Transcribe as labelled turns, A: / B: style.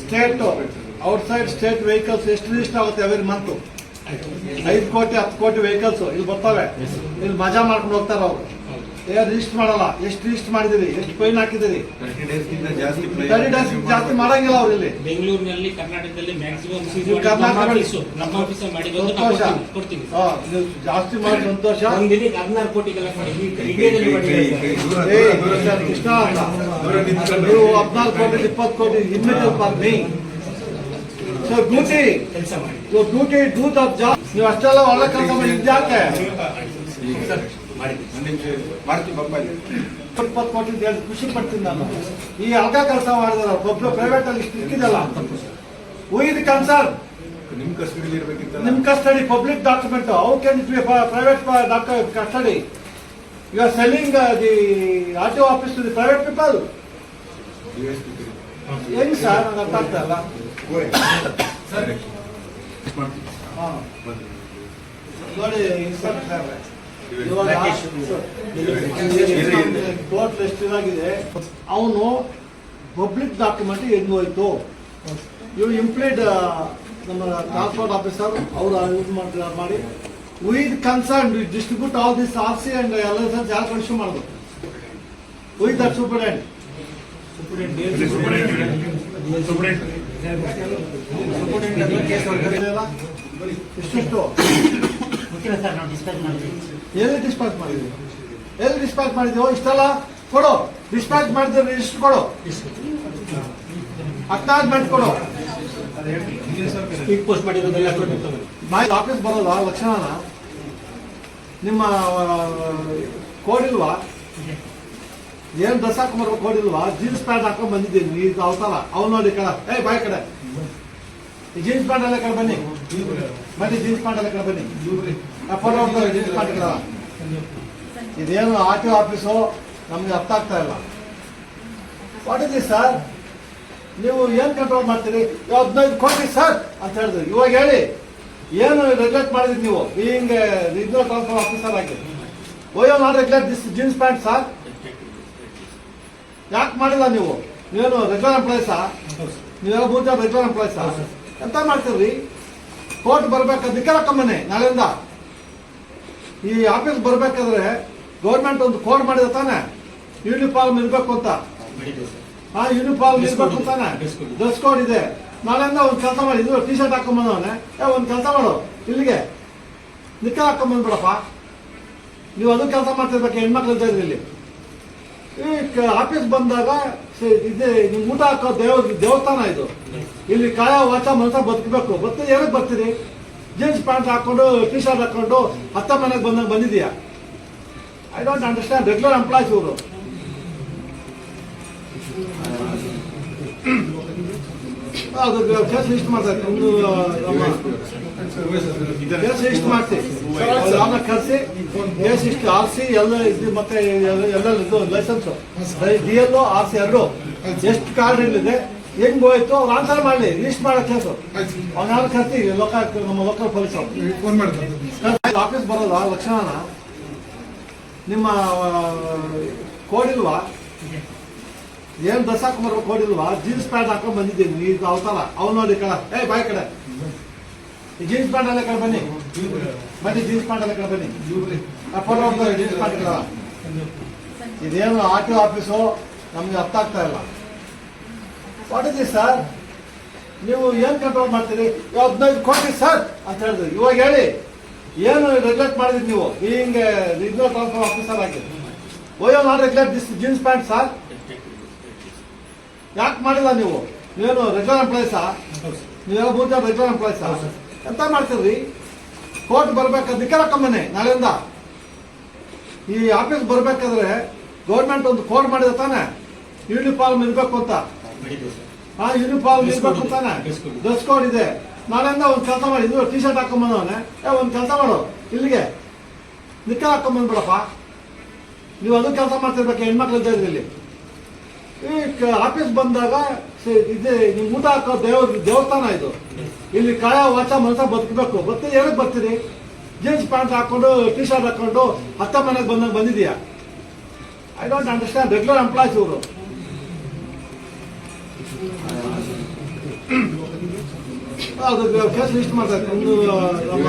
A: State outside state vehicles ಎಷ್ಟು register ಆಗುತ್ತೆ every month? 5 ಕೋಟಿ 10 ಕೋಟಿ ವೆಹಿಕಲ್ಸ್ ಇಲ್ಲಿ ಬರ್ತವೆ. ಇಲ್ಲಿ ಮಜಾ ಮಾಡ್ಕೊಂಡು ಹೋಗ್ತಾರ ಅವ್ರು. ರಿಜಿಸ್ಟರ್ ಮಾಡಲ್ಲ. ಎಷ್ಟು ರಿಜಿಸ್ಟರ್ ಮಾಡಿದಿರಿ? ಎಷ್ಟು ಫೈನ್ ಹಾಕಿದಿರಿ? 30 ಡೇಸ್ ಜಾಸ್ತಿ ಮಾಡಂಗಿಲ್ಲ ಅವ್ರು. ಇಲ್ಲಿ
B: ಬೆಂಗಳೂರಿನಲ್ಲಿ ಕರ್ನಾಟಕದಲ್ಲಿ ಮ್ಯಾಕ್ಸಿಮಮ್
A: ಜಾಸ್ತಿ ಮಾಡಿ ಸಂತೋಷ.
B: 16 ಕೋಟಿ ಕಲೆಕ್ಟ್ ಮಾಡಿ
A: ಕೃಷ್ಣ ಅಂತ ನೀವು 14 ಕೋಟಿ 20 ಕೋಟಿ ಇಮ್ಮಿಡಿಯೇಟ್ ಸೊ ಡ್ಯೂಟಿ
B: ಕೆಲಸ ಮಾಡಿ
A: ಡ್ಯೂಟಿ ಡೂ ದ ಜಾಬ್. ನೀವು ಅಷ್ಟೆಲ್ಲ ಒಳ್ಳೆ ಕೆಲಸ ಮಾಡಿ ಯಾಕೆ 20 ಕೋಟಿ ಖುಷಿ ಪಡ್ತೀನಿ ನಾನು. ಈ ಅಲ್ಗ ಕೆಲಸ ಮಾಡಿದಾರ ಪ್ರೈವೇಟ್ ಅಲ್ಲಿ ಇಕ್ಕಿದಲ್ಲ. ಇದು ಕನ್ಸರ್ನ್ ನಿಮ್ custody public document. How can it be private custody? You are selling the our office to the private people. ಹೆಂಗ್ ಸರ್? ನಂಗೆ ಅರ್ಥ ಆಗ್ತಾ ಇಲ್ಲ. ನೋಡಿ ಕೋರ್ಟ್ ಲಿಸ್ಟ್ ಇದಾಗಿದೆ. ಅವನು ಪಬ್ಲಿಕ್ ಡಾಕ್ಯುಮೆಂಟ್ ಹೆಂಗ್ ಹೋಯ್ತು? ಇವು ಇಂಪ್ಲೀಡ್ ನಮ್ಮ ಟ್ರಾನ್ಸ್ಪೋರ್ಟ್ ಆಫೀಸರ್ ಅವರು ಯೂಸ್ ಮಾಡಿ with concern distribute all this RC and LSS ಯಾರು ಕನ್ಸ್ಯೂಮ್ ಮಾಡಬೇಕು? ವಿತ್ ದಟ್ ಸೂಪರಿಂಟೆಂಡೆಂಟ್ ಇಷ್ಟು ಎಲ್ಲಿ ಡಿಸ್ಪ್ಯಾಚ್ ಮಾಡಿದ್ವಿ? ಎಲ್ಲಿ ಡಿಸ್ಪ್ಯಾಚ್ ಮಾಡಿದ್ವಿ? ಇಷ್ಟೆಲ್ಲ ಕೊಡು. ಡಿಸ್ಪ್ಯಾಚ್ ಮಾಡಿದ್ರೆ ರಿಜಿಸ್ಟರ್ ಕೊಡು, ಅಕ್ನಾಲಜ್ಮೆಂಟ್ ಕೊಡು.
B: ಸ್ಪೀಡ್ ಪೋಸ್ಟ್ ಮಾಡಿರೋದೆಲ್ಲ
A: ಆಫೀಸ್ ಬರೋಲ್ಲ ಲಕ್ಷಣನ ನಿಮ್ಮ ಕೋಡ್ ಇಲ್ವಾ? ಏನ್ ಡ್ರೆಸ್ ಹಾಕೊಂಡ್ ಬರ್ಬೇಕು ಕೋಡ್ ಇಲ್ವಾ? ಜೀನ್ಸ್ ಪ್ಯಾಂಟ್ ಹಾಕೊಂಡ್ ಬಂದಿದ್ದೀನಿ. ಈಗ ಅವತಾರ ಅವ್ನು ನೋಡಿ ಕಡೆ ಬಾಯ್ ಕಡೆ ಜೀನ್ಸ್ ಪ್ಯಾಂಟ್ ಎಲ್ಲ ಕಡೆ ಬನ್ನಿ ಜೀನ್ಸ್ ಪ್ಯಾಂಟ್ ಎಲ್ಲ ಕಡೆ ಬನ್ನಿ. ಫೋಟೋ ಹೋಗ್ತಾರೆ ಜೀನ್ಸ್ ಪ್ಯಾಂಟ್ ಕಡೆ. ಇದೇನು RTO ಆಫೀಸು ನಮ್ಗೆ ಅರ್ಥ ಆಗ್ತಾ ಇಲ್ಲ. What is this sir? ನೀವು ಏನ್ ಕಂಟ್ರೋಲ್ ಮಾಡ್ತೀರಿ? 15 ಕೋಟಿ ಸರ್ ಅಂತ ಹೇಳಿದ್ರಿ. ಇವಾಗ ಹೇಳಿ ಏನು ರೆಗ್ಯುಲೇಟ್ ಮಾಡಿದ್ರಿ ನೀವು? ಬೀಯಿಂಗ್ ರೀಜನಲ್ ಟ್ರಾನ್ಸ್ಫರ್ ಆಫೀಸರ್ ಆಗಿ why you not regulate this jeans pant sir? ಯಾಕೆ ಮಾಡಿಲ್ಲ ನೀವು? ನೀವೇನು ರೆಗ್ಯುಲರ್ ಎಂಪ್ಲಾಯೀಸಾ? ನೀವೆಲ್ಲ 3 ಜನ ರೆಗ್ಯುಲರ್ ಎಂಪ್ಲಾಯೀಸಾ? ಎಂತ ಮಾಡ್ತೀರಿ? ಕೋರ್ಟ್ ಬರ್ಬೇಕಾದ್ರೆ ದಿಕ್ಕ ಹಾಕೊಂಬನ್ನಿ. ನಾಳೆಯಿಂದ ಈ ಆಫೀಸ್ ಬರ್ಬೇಕಾದ್ರೆ ಗೌರ್ಮೆಂಟ್ ಒಂದು ಕೋಡ್ ಮಾಡಿದ ತಾನೆ, ಯೂನಿಫಾರ್ಮ್ ಇರ್ಬೇಕು ಅಂತ. ಯೂನಿಫಾರ್ಮ್ ಇರ್ಬೇಕು ತಾನೆ, ಡ್ರೆಸ್ ಕೋಡ್ ಇದೆ. ನಾಳೆಯಿಂದ ಒಂದು ಕೆಲಸ ಮಾಡಿ, ಇದು ಟಿ ಶರ್ಟ್ ಹಾಕೊಂಬಂದವನೆ ಒಂದು ಕೆಲಸ ಮಾಡು, ಇಲ್ಲಿಗೆ ನಿಕ್ಕ ಹಾಕೊಂಬಂದ್ಬಿಡಪ್ಪ. ನೀವು ಅದು ಕೆಲಸ ಮಾಡ್ತಿರ್ಬೇಕು. ಹೆಣ್ಮಕ್ಳು ಇದ್ದ ಇಲ್ಲಿ ಈ ಆಫೀಸ್ ಬಂದಾಗ ಇದೆ ನಿಮ್ ಊಟ ಹಾಕೋ ದೇವಸ್ಥಾನ ಇದು. ಇಲ್ಲಿ ಕಾಯ ವಾಚ ಮನಸ ಬದುಕಬೇಕು. ಬರ್ತದೆ ಏನಕ್ಕೆ ಬರ್ತೀರಿ? ಜೀನ್ಸ್ ಪ್ಯಾಂಟ್ ಹಾಕೊಂಡು ಟಿ ಶರ್ಟ್ ಹಾಕೊಂಡು ಹತ್ತ ಮನೆಗೆ ಬಂದಾಗ ಬಂದಿದೀಯಾ? I don't understand. Regular employees ಇವರು. ಅದು ಕೇಸ್ ಲಿಸ್ಟ್ ಮಾಡ್ತಾರೆ. ಕೇಸ್ ಲಿಸ್ಟ್ ಮಾಡ್ತೀವಿ ಆಮೇಲೆ ಕರೆಸಿ ಕೇಸ್ ಇಷ್ಟು RC ಎಲ್ಲ ಇದು ಮತ್ತೆ ಎಲ್ಲ ಲೈಸೆನ್ಸ್ DLO RC 2 ಎಷ್ಟು ಕಾರ್ಡ್ ಇಲ್ಲಿದೆ ಹೆಂಗ್ ಹೋಯ್ತು ಅವ್ರು ಆನ್ಸರ್ ಮಾಡಲಿ. ಲಿಸ್ಟ್ ಮಾಡೋ ಕೇಸು ಅವ್ನು ಯಾರು ಕರ್ತೀವಿ ನಮ್ಮ ಲೋಕಲ್ ಪೊಲೀಸ್ ಆಫೀಸ್ ಬರೋಲ್ಲ ಲಕ್ಷಣನ ನಿಮ್ಮ ಕೋಡ್ ಇಲ್ವಾ? ಏನ್ ಡ್ರೆಸ್ ಹಾಕೊಂಡ್ ಬರ್ಬೇಕು ಕೋಡ್ ಇಲ್ವಾ? ಜೀನ್ಸ್ ಪ್ಯಾಂಟ್ ಹಾಕೊಂಡ್ ಬಂದಿದ್ದೀನಿ. ಈಗ ಅವತಾರ ಅವ್ನು ನೋಡಿ ಕಡೆ ಬಾಯ್ ಕಡೆ ಜೀನ್ಸ್ ಪ್ಯಾಂಟ್ ಎಲ್ಲ ಕಡೆ ಬನ್ನಿ ಜೀನ್ಸ್ ಪ್ಯಾಂಟ್ ಎಲ್ಲ ಕಡೆ ಬನ್ನಿ. ಫೋಟೋ ಹೋಗ್ತಾರೆ ಜೀನ್ಸ್ ಪ್ಯಾಂಟ್ ಕಡೆ. ಇದೇನು RTO ಆಫೀಸು ನಮ್ಗೆ ಅರ್ಥ ಆಗ್ತಾ ಇಲ್ಲ. What is this sir? ನೀವು ಏನ್ ಕಂಟ್ರೋಲ್ ಮಾಡ್ತೀರಿ? 15 ಕೋಟಿ ಸರ್ ಅಂತ ಹೇಳಿದ್ರಿ. ಇವಾಗ ಹೇಳಿ ಏನು ರೆಗ್ಯುಲೇಟ್ ಮಾಡಿದ್ರಿ ನೀವು? ಬೀಯಿಂಗ್ ರೀಜನಲ್ ಟ್ರಾನ್ಸ್ಫರ್ ಆಫೀಸರ್ ಆಗಿ why you not regulate this jeans pant sir? ಯಾಕೆ ಮಾಡಿಲ್ಲ ನೀವು? ನೀವೇನು ರೆಗ್ಯುಲರ್ ಎಂಪ್ಲಾಯೀಸಾ? ನೀವೆಲ್ಲ 3 ಜನ ರೆಗ್ಯುಲರ್ ಎಂಪ್ಲಾಯೀಸಾ? ಎಂತ ಮಾಡ್ತೀರಿ? ಕೋರ್ಟ್ ಬರ್ಬೇಕಾದ್ರೆ ದಿಕ್ಕ ಹಾಕೊಂಬನ್ನಿ. ನಾಳೆಯಿಂದ ಈ ಆಫೀಸ್ ಬರ್ಬೇಕಾದ್ರೆ ಗೌರ್ಮೆಂಟ್ ಒಂದು ಕೋಡ್ ಮಾಡಿದ ತಾನೆ, ಯೂನಿಫಾರ್ಮ್ ಇರ್ಬೇಕು ಅಂತ. ಯೂನಿಫಾರ್ಮ್ ಇರ್ಬೇಕು ತಾನೆ, ಡ್ರೆಸ್ ಕೋಡ್ ಇದೆ. ನಾಳೆಯಿಂದ ಒಂದು ಕೆಲಸ ಮಾಡಿ, ಇದು ಟಿ ಶರ್ಟ್ ಹಾಕೊಂಬಂದವನೆ ಒಂದು ಕೆಲಸ ಮಾಡು, ಇಲ್ಲಿಗೆ ದಿಕ್ಕ ಹಾಕೊಂಬಂದ್ಬಿಡಪ್ಪ. ನೀವು ಅದು ಕೆಲಸ ಮಾಡ್ತಿರ್ಬೇಕು. ಹೆಣ್ಮಕ್ಳು ಇದ್ದ ಇಲ್ಲಿ ಈ ಆಫೀಸ್ ಬಂದಾಗ ಇದೆ ನಿಮ್ ಊಟ ಹಾಕೋ ದೇವಸ್ಥಾನ ಇದು. ಇಲ್ಲಿ ಕಾಯ ವಾಚ ಮನಸ ಬದುಕಬೇಕು. ಬರ್ತದೆ ಏನಕ್ಕೆ ಬರ್ತೀರಿ? ಜೀನ್ಸ್ ಪ್ಯಾಂಟ್ ಹಾಕೊಂಡು ಟಿ ಶರ್ಟ್ ಹಾಕೊಂಡು ಹತ್ತ ಮನೆಗೆ ಬಂದಾಗ ಬಂದಿದೀಯಾ? I don't understand. Regular employees ಇವರು. ಅದು ಕೇಸ್ ಲಿಸ್ಟ್ ಮಾಡ್ತಾರೆ ಒಂದು ನಮ್ಮ